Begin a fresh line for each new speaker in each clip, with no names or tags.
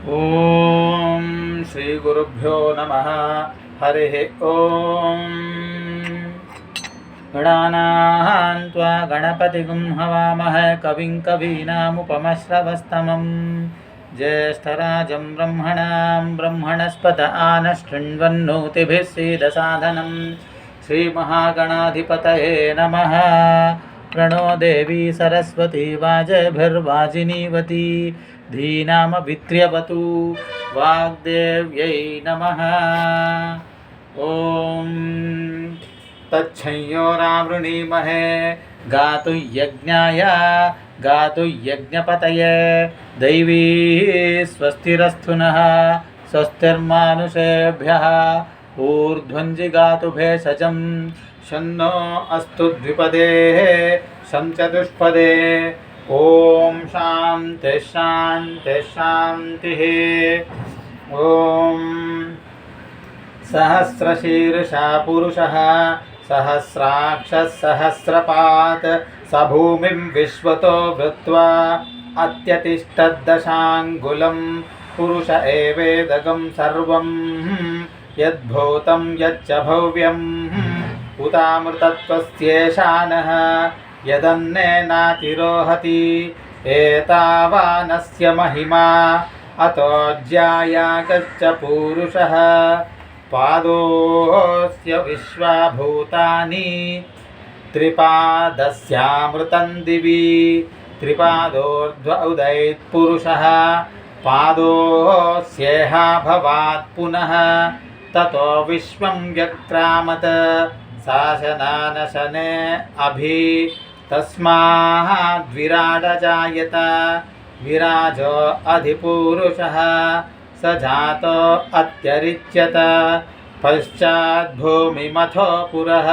ఓం శ్రీ గురుభ్యో నమః. హరి ఓం. గణానాం త్వా గణపతిగుం హవామహే కవిం కవీనాముపమశ్రవస్తమం. జ్యేష్ఠరాజం బ్రహ్మణాం బ్రహ్మణస్పత ఆనశృణ్వన్నోతిభిः सीदसादनं. श्रीमहागणाधिपतये नमः. प्रणो देवी सरस्वती वाजभिर्वाजिनीवती धीनामभित्र्यवतु. वाग्देव्यै नमः. ॐ तच्छंयोरावृणीमहे गातु यज्ञाय गातु यज्ञपतये. दैवी स्वस्तिरस्तु नः स्वस्तिर्मानुषेभ्यः. ऊर्ध्वञ्जिगातु भेषजं शन्नो अस्तु द्विपदे शं चतुष्पदे. ओम शांति शांति शांति. ओम सहस्रशीर्षा पुरुषः सहस्राक्षः सहस्रपात् स भूमिं विश्वतो वृत्वा अत्यतिष्ठद्दशाङ्गुलं. पुरुष एवेदगं सर्वं यद्भूतं यच्च भव्यम् उतामृतत्वस्येषानः यदन्नेनातिरोहति. एतावानस्य महिमा अतो ज्यायागश्च पूरुषः. पादोऽस्य विश्वाभूतानि त्रिपादस्यामृतं दिवि. त्रिपादोर्ध्व उदयत्पुरुषः पादोऽस्येहाभवात् पुनः. ततो विश्वं व्यक्रामत् शासनानशने अभि. तस्माद्विराडजायत विराजो अधिपुरुषः. स जातो अत्यरिच्यत पश्चाद्भूमिमथो पुरः.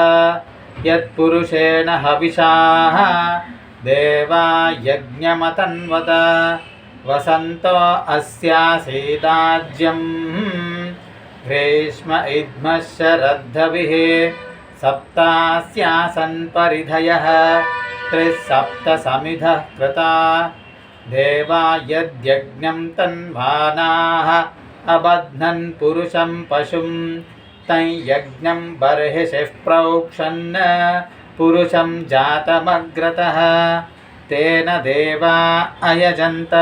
यत्पुरुषेण हविषाः देवा यज्ञमतन्वत. वसन्तो अस्यासीदाज्यं ग्रीष्म इद्मः शरद्धविः. सप्तास्यासन् परिधयः त्रिसप्तसमिधः कृता. देवा यद्यज्ञं तन्वानाः अबध्नन् पुरुषं पशुं. तं यज्ञं बर्हिषिः प्रोक्षन् पुरुषं जातमग्रतः. तेन देवा अयजन्त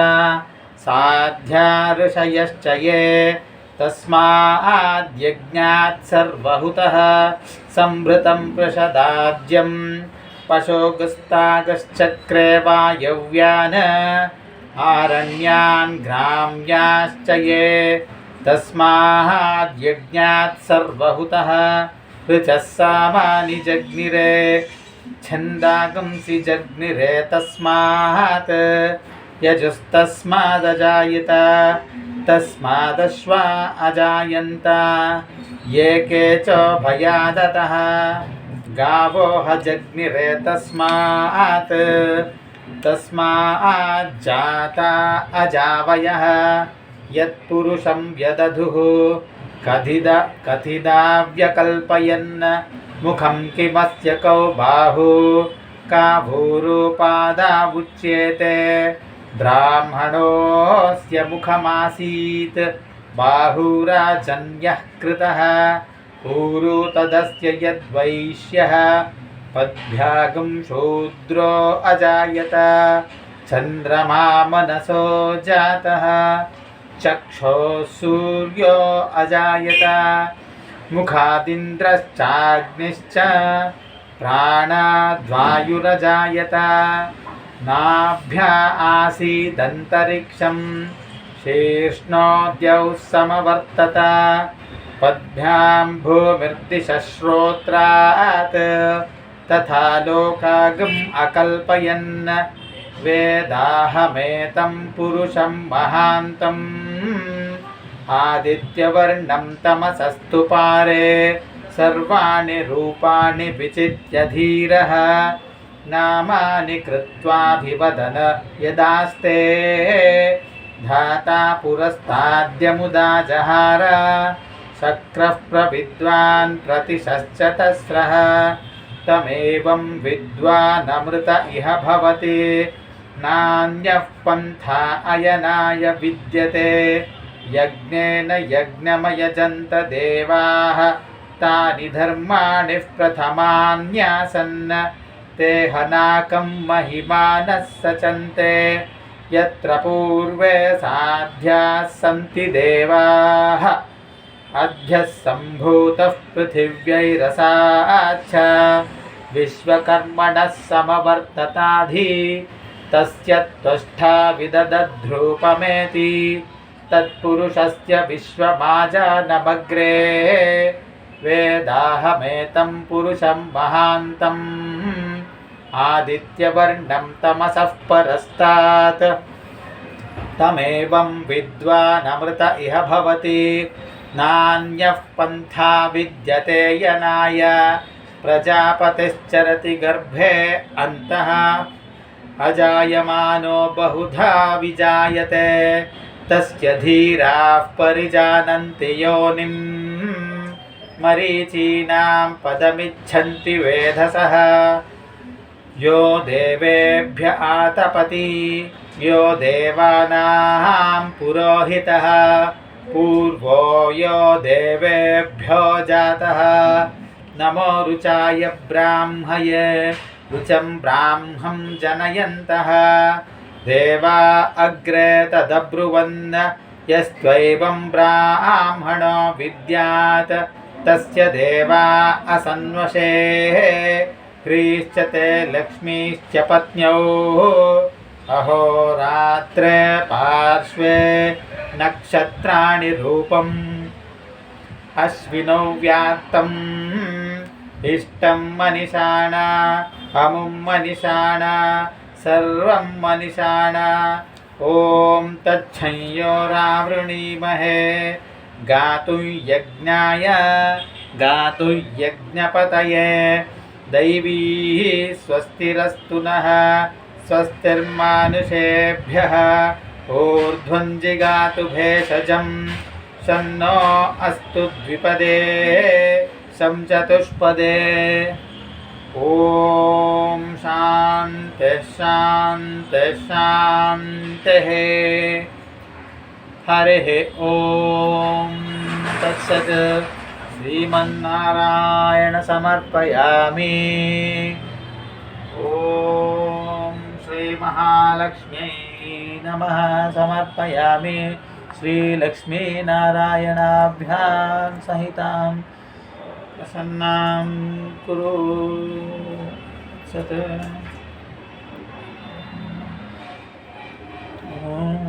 साध्या ऋषयश्च ये. तस्माद्यज्ञात् सर्वहुतः संभृतं पृषदाज्यं. पशोगस्तागश्चक्रे वायव्यान् आरण्यान् ग्राम्याश्च ये. तस्माद्यज्ञात् सर्वहुतः ऋचः सामानि जग्निरे. छन्दागंसि जग्निरे तस्मात् यजुस्तस्मादजायत. तस्मादश्वा अजायन्त ये के च भयादतः. गावो जग्निरे तस्मात् तस्माज्जाता अजावयः. यत्पुरुषं व्यदधुः कथिदा व्यकल्पयन्. मुखं किमस्य कौ बाहु का भूरूपादा उच्येते. ब्राह्मणोऽस्य मुखमासीत् बाहुराजन्यः कृतः. ऊरू तदस्य यद्वैश्यः पद्भ्यागं शूद्रो अजायत. चन्द्रमा मनसो जातः चक्षुः सूर्यो अजायत. मुखादिन्द्रश्चाग्निश्च प्राणाद्वायुरजायत. नाभ्या आसीदन्तरिक्षं शीर्ष्णोद्यौ समवर्तत. पद्भ्यां भूमिर्दिशः श्रोत्रात् तथा लोकागम् अकल्पयन्. वेदाहमेतं पुरुषं महान्तम् आदित्यवर्णं तमसस्तु पारे. सर्वाणि रूपाणि विचित्य धीरः नामानि कृत्वाभिवदन यदास्ते. धाता पुरस्ताद्यमुदा जहार. शक्रः प्रविद्वान् प्रतिशश्च तस्रः. तमेवं विद्वानमृत इह भवति. नान्यः पन्था अयनाय विद्यते. यज्ञेन यज्ञमयजन्त देवाः तानि धर्माणि प्रथमान्यासन् ते हनाकं महिमानः सचन्ते यत्र पूर्वे साध्याः सन्ति देवाः अद्यः सम्भूतः पृथिव्यैरसाच्च विश्वकर्मणः समवर्तताधि तस्य त्वष्टा विदधद्रूपमेति तत्पुरुषस्य विश्वमाजानमग्रे वेदाहमेतं पुरुषं महान्तम् आदित्यवर्णं तमसः परस्तात् तमेवं विद्वानमृत इह भवति नान्यः पन्था विद्यते यनाय प्रजापतिश्चरति गर्भे अन्तः अजायमानो बहुधा विजायते तस्य धीराः परिजानन्ति योनिं मरीचीनां पदमिच्छन्ति वेधसः यो देवेभ्य आतपति यो देवानां पुरोहितः पूर्वो यो देवेभ्यो जातः नमो रुचाय ब्राह्मये रुचं ब्राह्मं जनयन्तः देवा अग्रे तदब्रुवन् यस्त्वैवं ब्राह्मणो विद्यात् तस्य देवा असन्वशे ह्रीश्च ते लक्ष्मीश्च पत्न्यौ अहोरात्रे पार्श्वे नक्षत्राणि रूपम् अश्विनौ व्यात्तम् इष्टं मनिषाण अमुं मनिषाण सर्वं मनिषाण ॐ तच्छंयोरावृणीमहे गातुं यज्ञाय गातुं यज्ञपतये दैवी स्वस्तिरस्तु नः स्वस्तिर्मानुषेभ्यः ऊर्ध्वं जिगातु भेषजं शन्नो अस्तु द्विपदे शं चतुष्पदे ॐ शान्तिः शान्तिः शान्तिः हरिः ॐ तत्सत् श्रीमन्नारायण समर्पयामि ॐ श्रीमहालक्ष्म्यै नमः समर्पयामि श्रीलक्ष्मीनारायणाभ्यां सहितां प्रसन्नां कुरु सत् ॐ